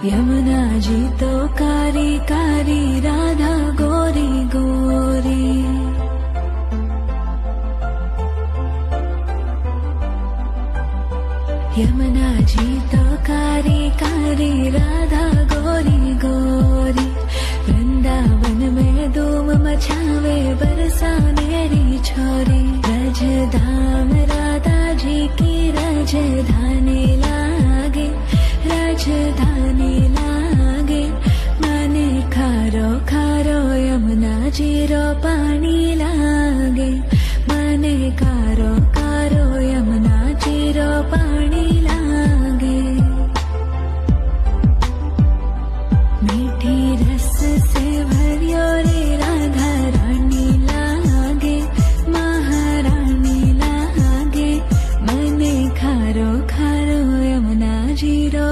यमुना जी तो कारी कारी, राधा गोरी गोरी। यमुना जी तो कारी कारी, राधा गोरी गोरी। वृंदावन में धूम मचावे, बरसानेरी छोरी। रजधाम राधा जी की राजधानी लागे, राजधानी लागे। माने खारो खारो यमुना जी रो पानी लागे। माने खारो खारो यमुना जी रो पानी लागे। मीठी रस से भरियो रे राधा रानी लागे, महारानी लागे। मने खारो खारो यमुना जी रो